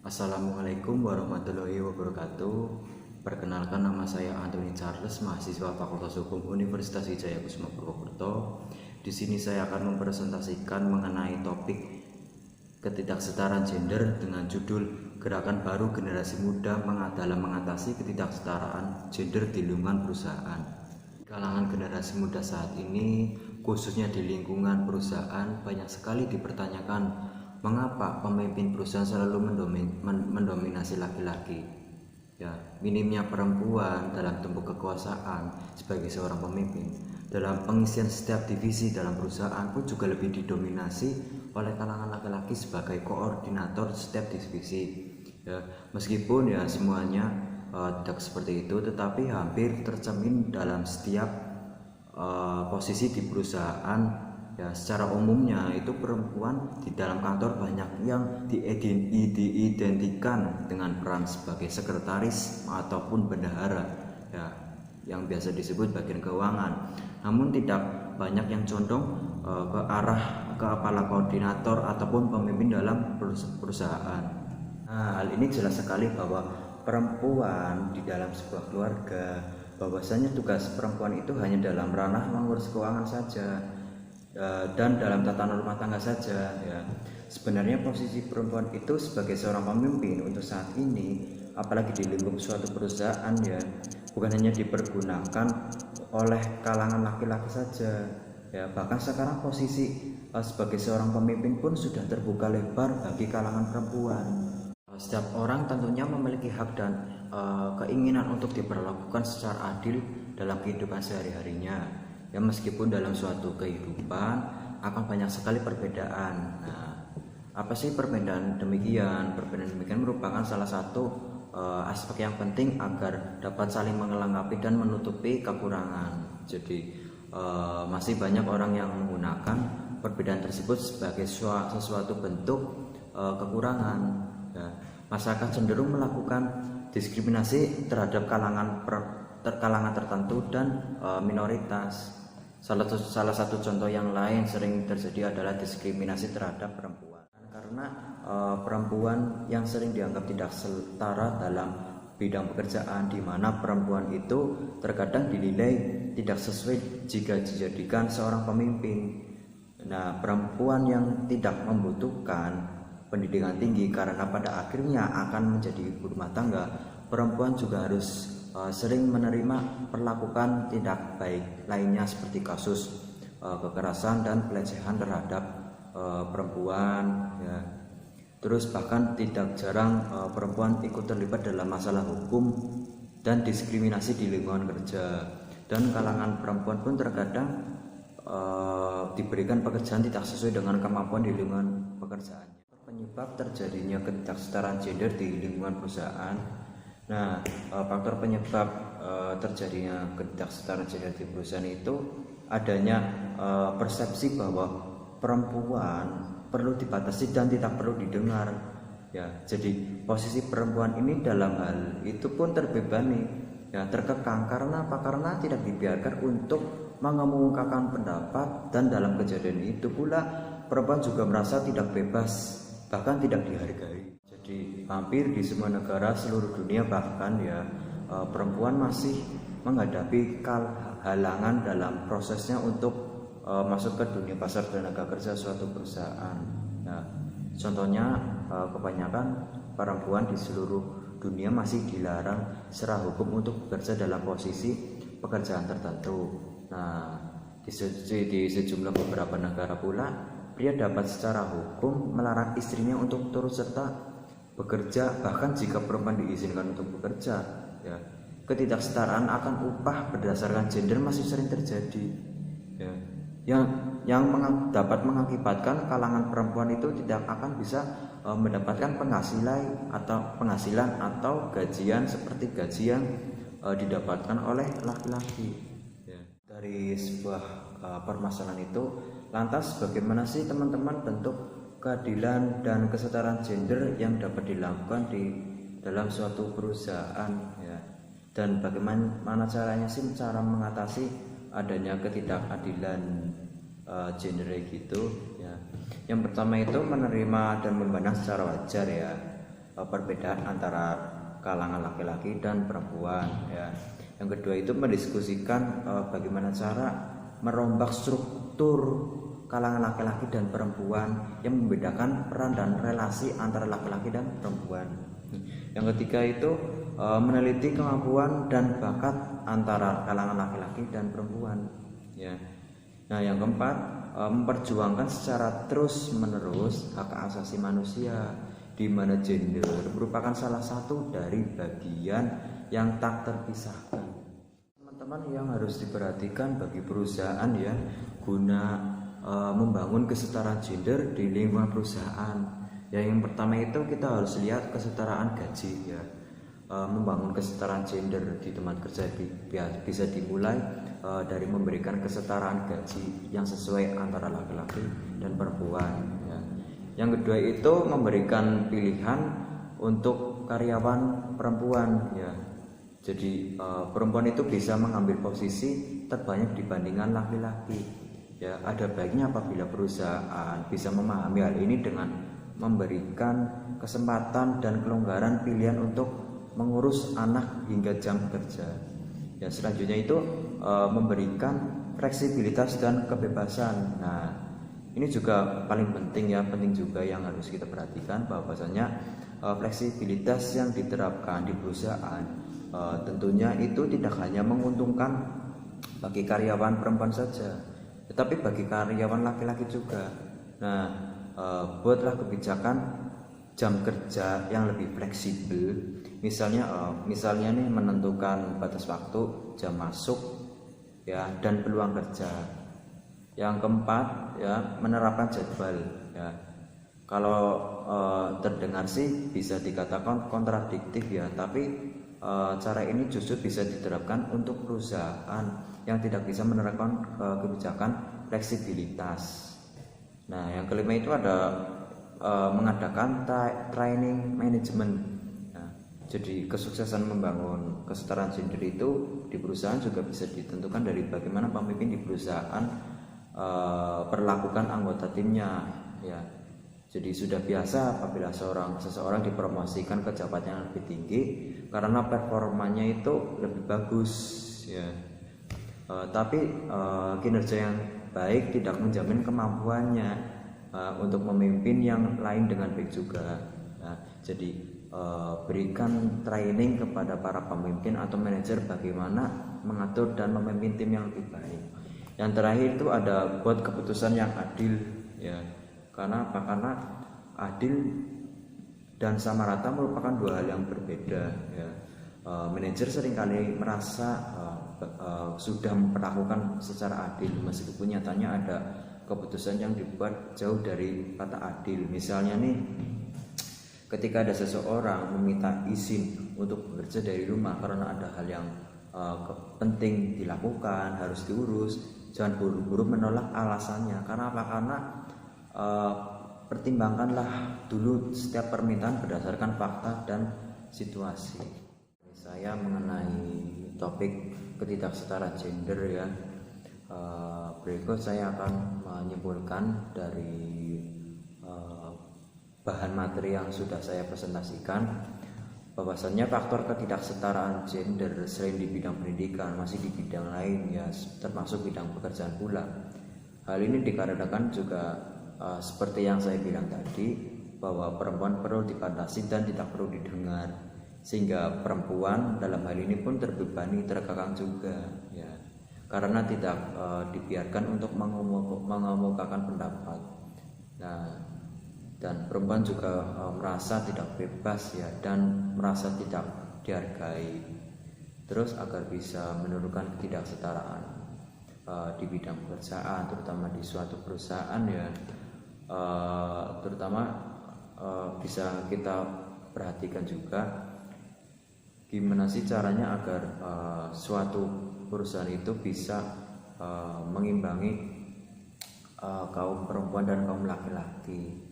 Assalamualaikum warahmatullahi wabarakatuh. Perkenalkan, nama saya Anthony Charles, mahasiswa Fakultas Hukum Universitas Wijaya Kusuma Purwokerto. Di sini saya akan mempresentasikan mengenai topik ketidaksetaraan gender dengan judul Gerakan Baru Generasi Muda dalam mengatasi ketidaksetaraan gender di lingkungan perusahaan. Di kalangan generasi muda saat ini, khususnya di lingkungan perusahaan, banyak sekali dipertanyakan mengapa pemimpin perusahaan selalu mendominasi laki-laki. Ya, minimnya perempuan dalam tubuh kekuasaan sebagai seorang pemimpin. Dalam pengisian setiap divisi dalam perusahaan pun juga lebih didominasi oleh kalangan laki-laki sebagai koordinator setiap divisi. Ya, meskipun ya semuanya tidak seperti itu, tetapi hampir tercermin dalam setiap posisi di perusahaan. Ya, secara umumnya itu perempuan di dalam kantor banyak yang diidentikan dengan peran sebagai sekretaris ataupun bendahara, ya, yang biasa disebut bagian keuangan. Namun tidak banyak yang condong ke arah kepala koordinator ataupun pemimpin dalam perusahaan. Nah, hal ini jelas sekali bahwa perempuan di dalam sebuah keluarga, bahwasanya tugas perempuan itu hanya dalam ranah mengurus keuangan saja, dan dalam tatanan rumah tangga saja. Ya, sebenarnya posisi perempuan itu sebagai seorang pemimpin untuk saat ini, apalagi di lingkup suatu perusahaan, ya, bukan hanya dipergunakan oleh kalangan laki-laki saja. Ya, bahkan sekarang posisi sebagai seorang pemimpin pun sudah terbuka lebar bagi kalangan perempuan. Setiap orang tentunya memiliki hak dan keinginan untuk diperlakukan secara adil dalam kehidupan sehari-harinya. Ya, meskipun dalam suatu kehidupan akan banyak sekali perbedaan. Nah, apa sih perbedaan demikian? Perbedaan demikian merupakan salah satu aspek yang penting agar dapat saling melengkapi dan menutupi kekurangan. Jadi masih banyak orang yang menggunakan perbedaan tersebut sebagai sesuatu bentuk kekurangan. Ya, masyarakat cenderung melakukan diskriminasi terhadap kalangan tertentu dan minoritas. Salah satu contoh yang lain sering terjadi adalah diskriminasi terhadap perempuan, karena perempuan yang sering dianggap tidak setara dalam bidang pekerjaan, di mana perempuan itu terkadang dinilai tidak sesuai jika dijadikan seorang pemimpin. Nah, perempuan yang tidak membutuhkan pendidikan tinggi karena pada akhirnya akan menjadi ibu rumah tangga, perempuan juga harus sering menerima perlakuan tidak baik lainnya seperti kasus kekerasan dan pelecehan terhadap perempuan, ya. Terus bahkan tidak jarang perempuan ikut terlibat dalam masalah hukum dan diskriminasi di lingkungan kerja, dan kalangan perempuan pun terkadang diberikan pekerjaan tidak sesuai dengan kemampuan di lingkungan pekerjaannya. Penyebab terjadinya ketidaksetaraan gender di lingkungan perusahaan. Nah, faktor penyebab terjadinya ketidaksetaraan gender di perusahaan itu adanya persepsi bahwa perempuan perlu dibatasi dan tidak perlu didengar. Ya, jadi posisi perempuan ini dalam hal itu pun terbebani, ya, terkekang. Karena apa? Karena tidak dibiarkan untuk mengemukakan pendapat, dan dalam kejadian itu pula perempuan juga merasa tidak bebas, bahkan tidak dihargai. Jadi hampir di semua negara seluruh dunia bahkan, ya, perempuan masih menghadapi halangan dalam prosesnya untuk masuk ke dunia pasar tenaga kerja suatu perusahaan. Nah, contohnya kebanyakan perempuan di seluruh dunia masih dilarang secara hukum untuk bekerja dalam posisi pekerjaan tertentu. Nah, di sejumlah beberapa negara pula, pria dapat secara hukum melarang istrinya untuk turut serta bekerja, bahkan jika perempuan diizinkan untuk bekerja. Ya, ketidaksetaraan akan upah berdasarkan gender masih sering terjadi, ya, yang dapat mengakibatkan kalangan perempuan itu tidak akan bisa mendapatkan penghasilan atau gajian seperti gaji yang didapatkan oleh laki-laki. Ya. Dari sebuah permasalahan itu, lantas bagaimana sih teman-teman bentuk keadilan dan kesetaraan gender yang dapat dilakukan di dalam suatu perusahaan, ya, dan bagaimana caranya sih cara mengatasi adanya ketidakadilan gender gitu, ya. Yang pertama itu menerima dan memandang secara wajar, ya. perbedaan antara kalangan laki-laki dan perempuan ya. Yang kedua itu mendiskusikan bagaimana cara merombak struktur kalangan laki-laki dan perempuan yang membedakan peran dan relasi antara laki-laki dan perempuan. Yang ketiga itu meneliti kemampuan dan bakat antara kalangan laki-laki dan perempuan ya. Nah, yang keempat memperjuangkan secara terus-menerus hak asasi manusia, di mana gender merupakan salah satu dari bagian yang tak terpisahkan. Teman-teman yang harus diperhatikan bagi perusahaan ya, guna membangun kesetaraan gender di lingkungan perusahaan. Ya, yang pertama itu kita harus lihat kesetaraan gaji ya. Membangun kesetaraan gender di tempat kerja bisa dimulai dari memberikan kesetaraan gaji yang sesuai antara laki-laki dan perempuan ya. Yang kedua itu memberikan pilihan untuk karyawan perempuan ya. Jadi perempuan itu bisa mengambil posisi terbanyak dibandingkan laki-laki ya. Ada baiknya apabila perusahaan bisa memahami hal ini dengan memberikan kesempatan dan kelonggaran pilihan untuk mengurus anak hingga jam kerja ya. Selanjutnya itu memberikan fleksibilitas dan kebebasan. Nah, ini juga paling penting ya, penting juga yang harus kita perhatikan bahwasanya fleksibilitas yang diterapkan di perusahaan tentunya itu tidak hanya menguntungkan bagi karyawan perempuan saja, tetapi bagi karyawan laki-laki juga. Nah, buatlah kebijakan jam kerja yang lebih fleksibel. Misalnya nih menentukan batas waktu, jam masuk ya, dan peluang kerja. Yang keempat ya, menerapkan jadwal ya. Kalau terdengar sih bisa dikatakan kontradiktif ya, tapi cara ini justru bisa diterapkan untuk perusahaan yang tidak bisa menerapkan kebijakan fleksibilitas. Nah, yang kelima itu ada mengadakan training management. Jadi kesuksesan membangun kesetaraan gender itu di perusahaan juga bisa ditentukan dari bagaimana pemimpin di perusahaan perlakukan anggota timnya ya. Jadi sudah biasa apabila seseorang dipromosikan ke jabatan yang lebih tinggi karena performanya itu lebih bagus ya. Tapi kinerja yang baik tidak menjamin kemampuannya untuk memimpin yang lain dengan baik juga. Nah, jadi berikan training kepada para pemimpin atau manajer bagaimana mengatur dan memimpin tim yang lebih baik. Yang terakhir itu ada buat keputusan yang adil ya. Karena apa? Karena adil dan sama rata merupakan dua hal yang berbeda ya. Manajer seringkali merasa sudah memperlakukan secara adil meskipun nyatanya ada keputusan yang dibuat jauh dari kata adil. Misalnya nih, ketika ada seseorang meminta izin untuk bekerja dari rumah karena ada hal yang penting dilakukan, harus diurus, jangan buru-buru menolak alasannya. Karena apa? Karena pertimbangkanlah dulu setiap permintaan berdasarkan fakta dan situasi. Saya mengenai topik ketidaksetaraan gender ya. Berikut saya akan menyimpulkan dari bahan materi yang sudah saya presentasikan bahwasannya faktor ketidaksetaraan gender selain di bidang pendidikan masih di bidang lain ya, termasuk bidang pekerjaan pula. Hal ini dikarenakan juga seperti yang saya bilang tadi, bahwa perempuan perlu dibatasi dan tidak perlu didengar, sehingga perempuan dalam hal ini pun terbebani, terkekang juga ya, karena tidak dibiarkan untuk mengemukakan pendapat. Nah, dan perempuan juga merasa tidak bebas ya, dan merasa tidak dihargai. Terus agar bisa menurunkan ketidaksetaraan di bidang pekerjaan, terutama di suatu perusahaan ya, terutama bisa kita perhatikan juga gimana sih caranya agar suatu perusahaan itu bisa mengimbangi kaum perempuan dan kaum laki-laki.